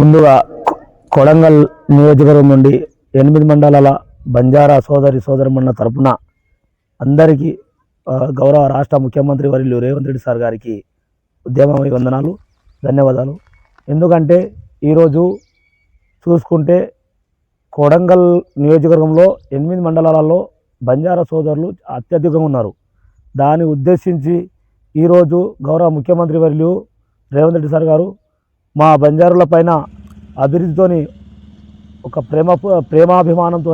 ముందుగా కొడంగల్ నియోజకవర్గం నుండి 8 మండలాల బంజారా సోదరిమణుల తరపున అందరికీ గౌరవ రాష్ట్ర ముఖ్యమంత్రి వర్యులు రేవంత్ రెడ్డి సార్ గారికి ఉద్యమమై వందనాలు, ధన్యవాదాలు. ఎందుకంటే ఈరోజు చూసుకుంటే కొడంగల్ నియోజకవర్గంలో 8 మండలాలలో బంజారా సోదరులు అత్యధికంగా ఉన్నారు. దాన్ని ఉద్దేశించి ఈరోజు గౌరవ ముఖ్యమంత్రి వర్యులు రేవంత్ రెడ్డి సార్ గారు మా బంజారుల పైన అభివృద్ధితోని ఒక ప్రేమాభిమానంతో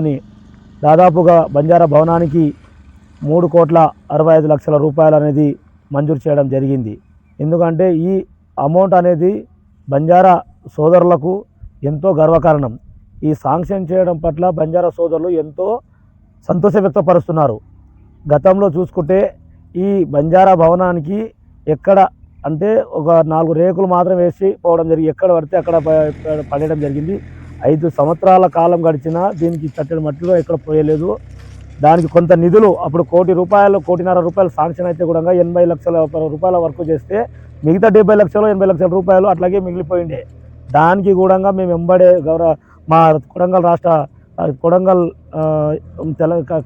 దాదాపుగా బంజారా భవనానికి 3,65,00,000 రూపాయలు అనేది మంజూరు చేయడం జరిగింది. ఎందుకంటే ఈ అమౌంట్ అనేది బంజారా సోదరులకు ఎంతో గర్వకారణం. ఈ శాంక్షన్ చేయడం పట్ల బంజారా సోదరులు ఎంతో సంతోషం వ్యక్తపరుస్తున్నారు. గతంలో చూసుకుంటే ఈ బంజారా భవనానికి ఎక్కడ అంటే ఒక 4 రేకులు మాత్రం వేసి పోవడం జరిగింది. ఎక్కడ పడితే అక్కడ పడేయడం జరిగింది. 5 సంవత్సరాల కాలం గడిచినా దీనికి చట్టడి మట్టిలో ఎక్కడ పోయలేదు. దానికి కొంత నిధులు అప్పుడు 1,00,00,000 1,50,00,000 రూపాయలు శాంక్షన్ అయితే కూడా 80 లక్షల రూపాయల వరకు చేస్తే మిగతా 70 లక్షలు 80 లక్షల రూపాయలు అట్లాగే మిగిలిపోయిండే. దానికి కూడా మేము వెంబడే మా Kodangal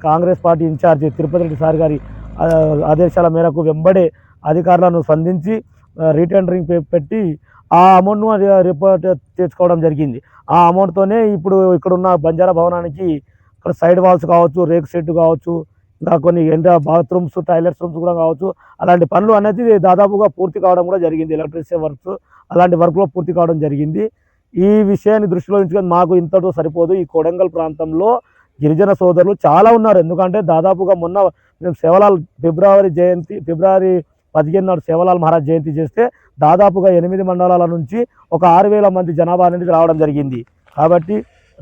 Congress party incharge Tirupati Reddy sir గారి ఆదేశాల మేరకు వెంబడే అధికారులను స్పందించి రీటెండరింగ్ పెట్టి ఆ అమౌంట్ను రిపోర్ట్ తెచ్చుకోవడం జరిగింది. ఆ అమౌంట్తోనే ఇప్పుడు ఇక్కడున్న బంజారా భవనానికి ఇక్కడ సైడ్ వాల్స్ కావచ్చు, రేక్ షెడ్ కావచ్చు, ఇంకా కొన్ని బాత్రూమ్స్, టాయిలెట్స్ రూమ్స్ కూడా కావచ్చు, అలాంటి పనులు అనేది దాదాపుగా పూర్తి కావడం కూడా జరిగింది. ఎలక్ట్రిసిటీ వర్క్స్ అలాంటి వర్క్లో పూర్తి కావడం జరిగింది. ఈ విషయాన్ని దృష్టిలో ఉంచుకొని మాకు ఇంతతో సరిపోదు. ఈ కొడంగల్ ప్రాంతంలో గిరిజన సోదరులు చాలా ఉన్నారు. ఎందుకంటే దాదాపుగా మొన్న మేము సేవలాల్ ఫిబ్రవరి 15 నాడు సేవలాల్ మహారాజ్ జయంతి చేస్తే దాదాపుగా 8 మండలాల నుంచి ఒక 6,000 మంది జనాభా అనేది రావడం జరిగింది. కాబట్టి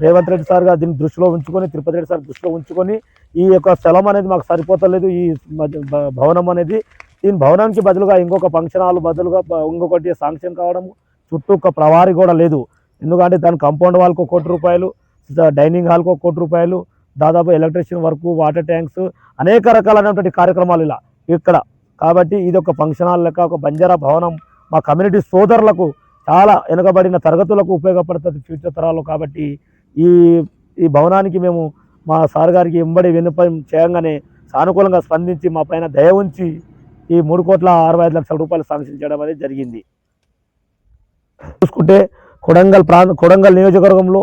రేవంత్ రెడ్డి సార్ గారు దీన్ని దృష్టిలో ఉంచుకొని, తిరుపతి రెడ్డి సార్ దృష్టిలో ఉంచుకొని ఈ యొక్క స్థలం అనేది మాకు సరిపోతలేదు. ఈ భవనం అనేది దీని భవనానికి బదులుగా ఇంకొక ఫంక్షన్ హాల్ బదులుగా ఇంకొకటి శాంక్షన్ కావడం, చుట్టూ ఒక ప్రవారీ కూడా లేదు. ఎందుకంటే దాని కాంపౌండ్ వాల్కి 1 కోటి రూపాయలు, డైనింగ్ హాల్కి 1 కోటి రూపాయలు, దాదాపు ఎలక్ట్రిషియన్ వర్క్, వాటర్ ట్యాంక్స్, అనేక రకాలైనటువంటి కార్యక్రమాలు ఇలా ఇక్కడ. కాబట్టి ఇది ఒక ఫంక్షన్ హాల్ లెక్క ఒక బంజారా భవనం మా కమ్యూనిటీ సోదరులకు చాలా వెనుకబడిన తరగతులకు ఉపయోగపడుతుంది ఫ్యూచర్ తరాలు. కాబట్టి ఈ భవనానికి మేము మా సార్ గారికి వెంబడి విన్నపం చేయగానే సానుకూలంగా స్పందించి మా పైన దయ ఉంచి ఈ 3,65,00,000 రూపాయలు శాంక్షన్ చేయడం అనేది జరిగింది. చూసుకుంటే కొడంగల్ నియోజకవర్గంలో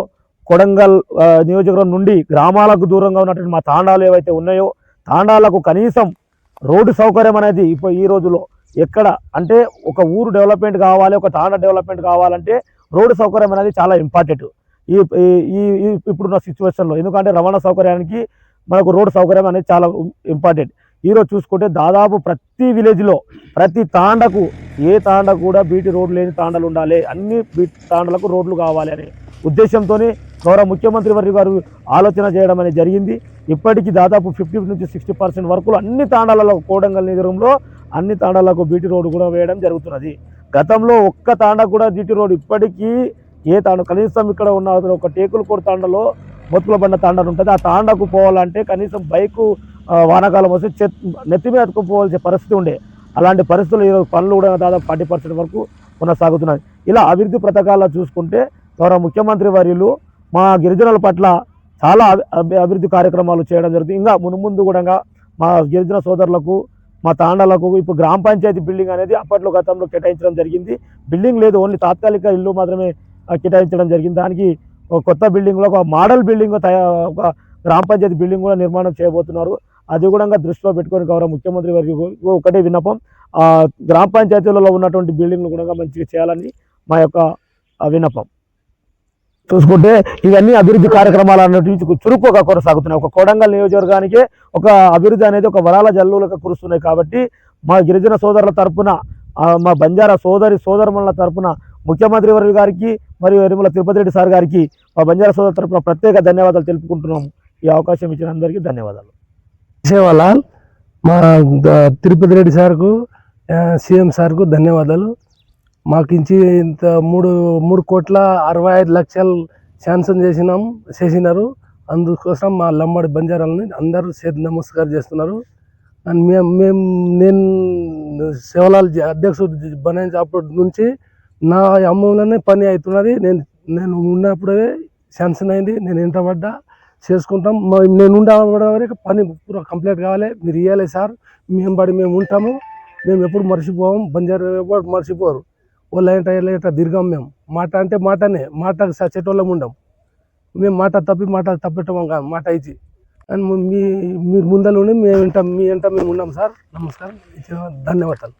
నియోజకవర్గం నుండి గ్రామాలకు దూరంగా ఉన్నటువంటి మా తాండాలు ఏవైతే ఉన్నాయో తాండాలకు కనీసం రోడ్డు సౌకర్యం అనేది ఇప్పుడు ఈ రోజులో ఎక్కడ అంటే ఒక ఊరు డెవలప్మెంట్ కావాలి, ఒక తాండా డెవలప్మెంట్ కావాలంటే రోడ్డు సౌకర్యం అనేది చాలా ఇంపార్టెంట్ ఇప్పుడున్న సిచ్యువేషన్లో. ఎందుకంటే రవాణా సౌకర్యానికి మనకు రోడ్డు సౌకర్యం అనేది చాలా ఇంపార్టెంట్. ఈరోజు చూసుకుంటే దాదాపు ప్రతి విలేజ్లో ప్రతి తాండకు ఏ తాండ కూడా బీటీ రోడ్లు లేని తాండలు ఉండాలి, అన్ని బీటీ తాండలకు రోడ్లు కావాలి అనే ఉద్దేశంతో గౌరవ ముఖ్యమంత్రి వర్గ గారు ఆలోచన చేయడం అనేది జరిగింది. ఇప్పటికీ దాదాపు 50 నుంచి 60% వరకు అన్ని తాండాలలో కొడంగల్ నియోజకవర్గంలో అన్ని తాండాలకు బీటీ రోడ్డు కూడా వేయడం జరుగుతున్నది. గతంలో ఒక్క తాండా కూడా బీటీ రోడ్డు ఇప్పటికీ ఏ తాండ కనీసం ఇక్కడ ఉన్న ఒక టేకులకోట తాండలో మొత్తుల బండ తాండ ఉంటుంది. ఆ తాండకు పోవాలంటే కనీసం బైకు వానాకాలం వస్తే నెత్తి మీద అతుకుపోవాల్సిన పరిస్థితి ఉండే. అలాంటి పరిస్థితులు ఈరోజు పనులు కూడా దాదాపు 40% వరకు కొనసాగుతున్నాయి. ఇలా అభివృద్ధి పథకాల్లో చూసుకుంటే గౌరవ ముఖ్యమంత్రి వర్యులు మా గిరిజనుల పట్ల చాలా అభివృద్ధి కార్యక్రమాలు చేయడం జరుగుతుంది. ఇంకా మున్ముందు కూడా మా గిరిజన సోదరులకు మా తాండాలకు ఇప్పుడు గ్రామ పంచాయతీ బిల్డింగ్ అనేది అప్పట్లో గతంలో కేటాయించడం జరిగింది. బిల్డింగ్ లేదు, ఓన్లీ తాత్కాలిక ఇల్లు మాత్రమే కేటాయించడం జరిగింది. దానికి ఒక కొత్త బిల్డింగ్లో ఒక మోడల్ బిల్డింగ్ ఒక గ్రామ పంచాయతీ బిల్డింగ్ కూడా నిర్మాణం చేయబోతున్నారు. అది కూడా దృష్టిలో పెట్టుకొని గౌరవ ముఖ్యమంత్రి వారికి ఒకటే విన్నపం, గ్రామ పంచాయతీలలో ఉన్నటువంటి బిల్డింగ్లు కూడా మంచిగా చేయాలని మా యొక్క విన్నపం. చూసుకుంటే ఇవన్నీ అభివృద్ధి కార్యక్రమాలు అన్నట్టు చురుకుగా కొనసాగుతున్నాయి. ఒక కొడంగల్ నియోజకవర్గానికే ఒక అభివృద్ధి అనేది ఒక వరాల జల్లులుగా కురుస్తున్నాయి. కాబట్టి మా గిరిజన సోదరుల తరపున, మా బంజారా సోదరుల తరపున ముఖ్యమంత్రి వర్గ గారికి మరియు యనమల తిరుపతి రెడ్డి సార్ గారికి మా బంజారా సోదరుల తరపున ప్రత్యేక ధన్యవాదాలు తెలుపుకుంటున్నాము. ఈ అవకాశం ఇచ్చిన అందరికీ ధన్యవాదాలు. సేవలాల్ మా తిరుపతి రెడ్డి సార్కు, సీఎం సార్కు ధన్యవాదాలు. మాకించి ఇంత 3,65,00,000 శాంక్షన్ చేసినారు. అందుకోసం మా లంబాడి బంజారాలని అందరూ చేతి నమస్కారం చేస్తున్నారు. అండ్ నేను సేవలాల్ అధ్యక్షుడు బనాయించి అప్పటి నుంచి నా అమ్మలోనే పని అవుతున్నది. నేను నేను ఉన్నప్పుడే శాంక్షన్ అయింది, నేను ఎంట పడ్డా చేసుకుంటాం. నేను ఉండే వరకు పని పూరా కంప్లీట్ కావాలి, మీరు ఇవ్వాలి సార్, మేము ఉంటాము, మేము ఎప్పుడు మర్చిపోము, బంజారా ఎప్పుడు మర్చిపోరు. వాళ్ళ ఏంట దీర్ఘం, మేము మాట అంటే మాటనే, మాటకు సచ్చేటోళ్ళం ఉండం, మేము మాట తప్పెట్టం కాదు, మాట ఇచ్చి. అండ్ మీరు ముందర ఉండి మీ వెంట మేము ఉన్నాం సార్. నమస్కారం, ధన్యవాదాలు.